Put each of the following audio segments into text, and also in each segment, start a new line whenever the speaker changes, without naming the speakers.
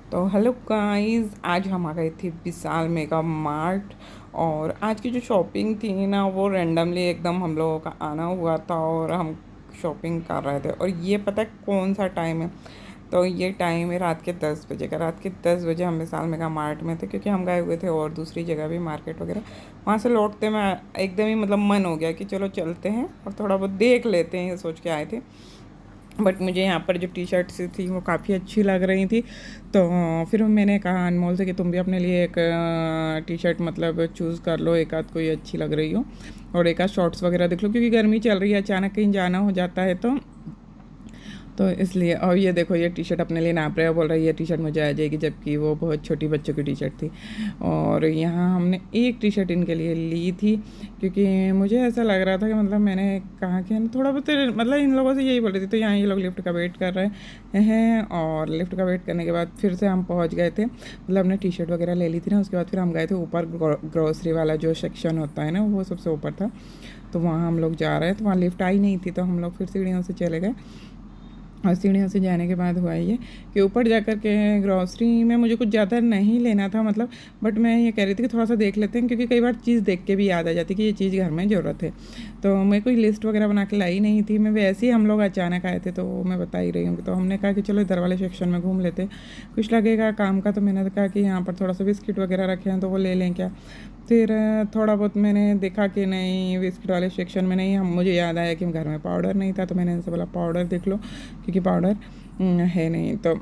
तो hello guys, आज हम आ गए थे विशाल मेगा मार्ट। और आज की जो शॉपिंग थी ना, वो रैंडमली एकदम हम लोगों का आना हुआ था और हम शॉपिंग कर रहे थे। और ये पता है कौन सा टाइम है? तो ये टाइम है रात के 10 बजे का। रात के 10 बजे हम विशाल मेगा मार्ट में थे, क्योंकि हम गए हुए थे और दूसरी जगह भी मार्केट वगैरह। वहाँ से लौटते में एकदम ही मतलब मन हो गया कि चलो चलते हैं और थोड़ा बहुत देख लेते हैं, ये सोच के आए थे। बट मुझे यहाँ पर जो टी शर्ट्स थी वो काफ़ी अच्छी लग रही थी। तो फिर मैंने कहा अनमोल से कि तुम भी अपने लिए एक टी शर्ट मतलब चूज़ कर लो, एक आध कोई अच्छी लग रही हो, और एक आध शॉर्ट्स वगैरह देख लो, क्योंकि गर्मी चल रही है, अचानक कहीं जाना हो जाता है तो इसलिए। और ये देखो, ये टी शर्ट अपने लिए नाप रहे हो, बोल रहा है ये टी शर्ट मुझे आ जाएगी, जबकि वो बहुत छोटी बच्चों की टी शर्ट थी। और यहाँ हमने एक टी शर्ट इनके लिए ली थी, क्योंकि मुझे ऐसा लग रहा था कि मतलब मैंने कहा कि थोड़ा बहुत मतलब इन लोगों से यही बोल रही थी। तो यहाँ ये लोग लिफ्ट का वेट कर रहे हैं, और लिफ्ट का वेट करने के बाद फिर से हम पहुँच गए थे। मतलब हमने टी शर्ट वगैरह ले ली थी ना, उसके बाद फिर हम गए थे ऊपर। ग्रोसरी वाला जो सेक्शन होता है ना, वो सबसे ऊपर था। तो वहाँ हम लोग जा रहे हैं, तो वहाँ लिफ्ट आई नहीं थी, तो हम लोग फिर सीढ़ियों से चले गए। और सीढ़ियों से जाने के बाद हुआ ये कि ऊपर जा कर के ग्रॉसरी में मुझे कुछ ज़्यादा नहीं लेना था मतलब। बट मैं ये कह रही थी कि थोड़ा सा देख लेते हैं, क्योंकि कई बार चीज़ देख के भी याद आ जाती कि ये चीज़ घर में ज़रूरत है। तो मैं कोई लिस्ट वगैरह बना के लाई नहीं थी, मैं वैसे ही हम लोग अचानक आए थे, तो मैं बता ही रही हूँ। तो हमने कहा कि चलो इधर वाले सेक्शन में घूम लेते, कुछ लगेगा काम का। तो मैंने कहा कि यहाँ पर थोड़ा सा बिस्किट वगैरह रखे हैं, तो वो ले लें क्या। फिर थोड़ा बहुत मैंने देखा कि नहीं, बिस्किट वाले सेक्शन में नहीं। हम मुझे याद आया कि घर में पाउडर नहीं था, तो मैंने इनसे बोला पाउडर देख लो, क्योंकि पाउडर है नहीं। तो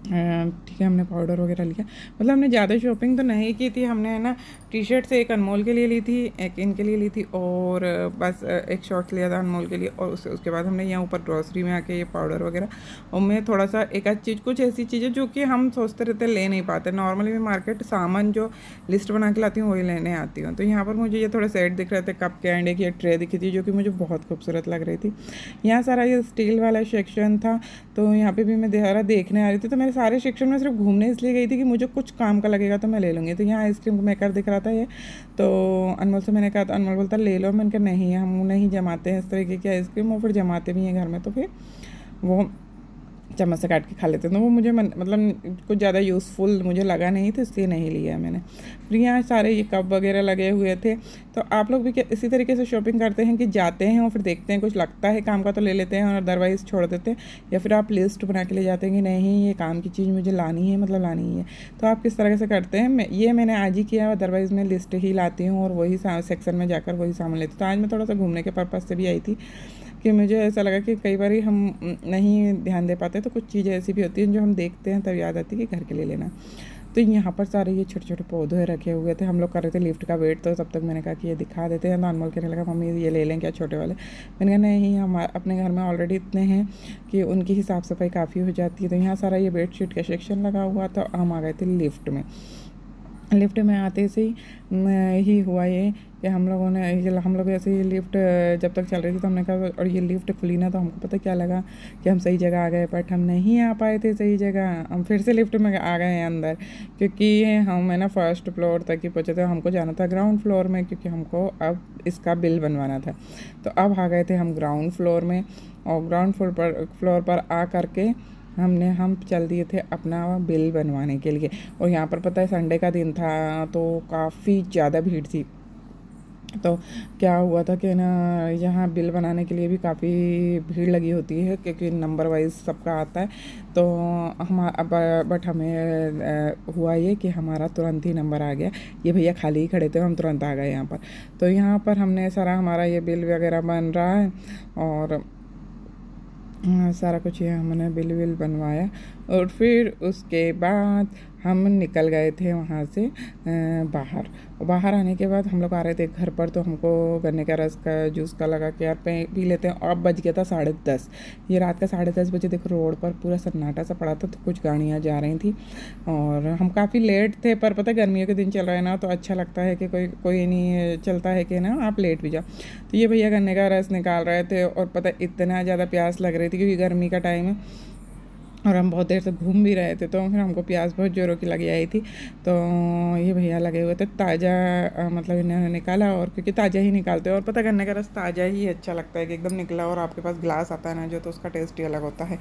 ठीक है, हमने पाउडर वगैरह लिया। मतलब हमने ज़्यादा शॉपिंग तो नहीं की थी। हमने है ना टी शर्ट से एक अनमोल के लिए ली थी, एक इनके लिए ली थी, और बस एक शॉर्ट्स लिया था अनमोल के लिए। और उसके बाद हमने यहाँ ऊपर ग्रॉसरी में आके ये पाउडर वगैरह, और मैं थोड़ा सा एक आध चीज़, कुछ ऐसी चीज़ें जो कि हम सोचते रहते ले नहीं पाते। नॉर्मली मैं मार्केट सामान जो लिस्ट बना के लाती हूँ वही लेने आती हूँ। तो यहाँ पर मुझे ये थोड़े सेट दिख रहे थे, कप के अंडे की एक ट्रे दिखी थी, जो कि मुझे बहुत खूबसूरत लग रही थी। यहाँ सारा ये स्टील वाला सेक्शन था, तो यहाँ पे भी मैं सारा देखने आ रही थी। तो मेरे सारे सेक्शन में सिर्फ घूमने इसलिए गई थी कि मुझे कुछ काम का लगेगा तो मैं ले लूँगी। तो यहाँ आइसक्रीम मेकर दिख रहा था ये, तो अनमोल से मैंने कहा, तो अनमोल बोलता ले लो। मैंने कहा नहीं, हम नहीं जमाते हैं इस तरीके की आइसक्रीम, और फिर जमाते भी हैं घर में, तो फिर वो चम्मच से काट के खा लेते हैं। तो वो मुझे मतलब कुछ ज़्यादा यूज़फुल मुझे लगा नहीं, तो इसलिए नहीं लिया मैंने। फिर यहाँ सारे ये कप वगैरह लगे हुए थे। तो आप लोग भी क्या इसी तरीके से शॉपिंग करते हैं कि जाते हैं और फिर देखते हैं कुछ लगता है काम का तो ले लेते हैं, और अदरवाइज़ छोड़ देते हैं? या फिर आप लिस्ट बना के ले जाते हैं कि नहीं ये काम की चीज़ मुझे लानी है, मतलब लानी ही है? तो आप किस तरह से करते हैं? मैंने आज ही किया, अदरवाइज़ मैं लिस्ट ही लाती हूँ और वही सेक्शन में जाकर वही सामान लेती हूँ। तो आज मैं थोड़ा सा घूमने के पर्पज़ से भी आई थी, कि मुझे ऐसा लगा कि कई बार हम नहीं ध्यान दे पाते, तो कुछ चीज़ें ऐसी भी होती हैं जो हम देखते हैं तब याद आती है कि घर के लिए लेना। तो यहाँ पर सारे ये छोटे छोटे पौधे रखे हुए थे। हम लोग कर रहे थे लिफ्ट का वेट, तो तब तक मैंने कहा कि ये दिखा देते हैं। तो अनमोल कहने लगा मम्मी ये ले लें क्या छोटे वाले? मैंने कहा नहीं, हम अपने घर में ऑलरेडी इतने हैं कि उनकी ही साफ़ सफाई काफ़ी हो जाती है। तो यहाँ सारा ये बेडशीट का सेक्शन लगा हुआ था। हम आ गए थे लिफ्ट में। लिफ्ट में आते से ही हुआ ये कि हम लोग ऐसे ही लिफ्ट जब तक चल रही थी, तो हमने कहा, और ये लिफ्ट खुली ना, तो हमको पता क्या लगा कि हम सही जगह आ गए। बट हम नहीं आ पाए थे सही जगह, हम फिर से लिफ्ट में आ गए हैं अंदर, क्योंकि हम है ना फर्स्ट फ्लोर तक ही पहुँचे थे। हमको जाना था ग्राउंड फ्लोर में, क्योंकि हमको अब इसका बिल बनवाना था। तो अब आ गए थे हम ग्राउंड फ्लोर में, और ग्राउंड फ्लोर पर आ करके हम चल दिए थे अपना बिल बनवाने के लिए। और यहाँ पर पता है संडे का दिन था, तो काफ़ी ज़्यादा भीड़ थी। तो क्या हुआ था कि ना, यहाँ बिल बनाने के लिए भी काफ़ी भीड़ लगी होती है, क्योंकि नंबर वाइज सबका आता है। तो बट हमें हुआ ये कि हमारा तुरंत ही नंबर आ गया। ये भैया खाली ही खड़े थे, हम तुरंत आ गए यहाँ पर। तो यहाँ पर हमने सारा हमारा ये बिल वगैरह बन रहा है, और सारा कुछ ये हमने बिल विल बनवाया। और फिर उसके बाद हम निकल गए थे वहाँ से बाहर। और बाहर आने के बाद हम लोग आ रहे थे घर पर, तो हमको गन्ने का रस का जूस का लगा कि यार पी लेते हैं। और अब बज गया था 10:30, ये रात का 10:30 बजे। देखो रोड पर पूरा सन्नाटा सा पड़ा था, तो कुछ गाड़ियाँ जा रही थी, और हम काफ़ी लेट थे। पर पता है गर्मियों के दिन चल रहे हैं ना, तो अच्छा लगता है कि कोई नहीं चलता है कि ना आप लेट भी जाओ। तो ये भैया गन्ने का रस निकाल रहे थे, और पता इतना ज़्यादा प्यास लग रही थी, क्योंकि गर्मी का टाइम है और हम बहुत देर से घूम भी रहे थे। तो फिर हमको प्यास बहुत ज़ोरों की लगी आई थी। तो ये भैया लगे हुए थे ताज़ा, मतलब इन्होंने निकाला, और क्योंकि ताज़ा ही निकालते हैं, और पता गन्ने का रस ताज़ा ही अच्छा लगता है कि एकदम निकला और आपके पास गिलास आता है ना जो, तो उसका टेस्ट ही अलग होता है।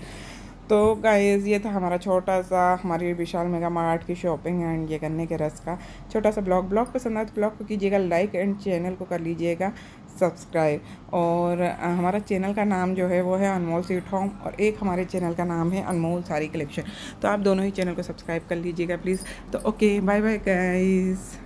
तो गाइस ये था हमारा छोटा सा हमारी विशाल मेगा मार्ट की शॉपिंग एंड ये करने के रस का छोटा सा ब्लॉग पसंद आया तो ब्लॉग को कीजिएगा लाइक एंड चैनल को कर लीजिएगा सब्सक्राइब। और हमारा चैनल का नाम जो है वो है अनमोल स्वीट होम और एक हमारे चैनल का नाम है अनमोल साड़ी कलेक्शन। तो आप दोनों ही चैनल को सब्सक्राइब कर लीजिएगा प्लीज़। तो ओके बाय बाय गाइस।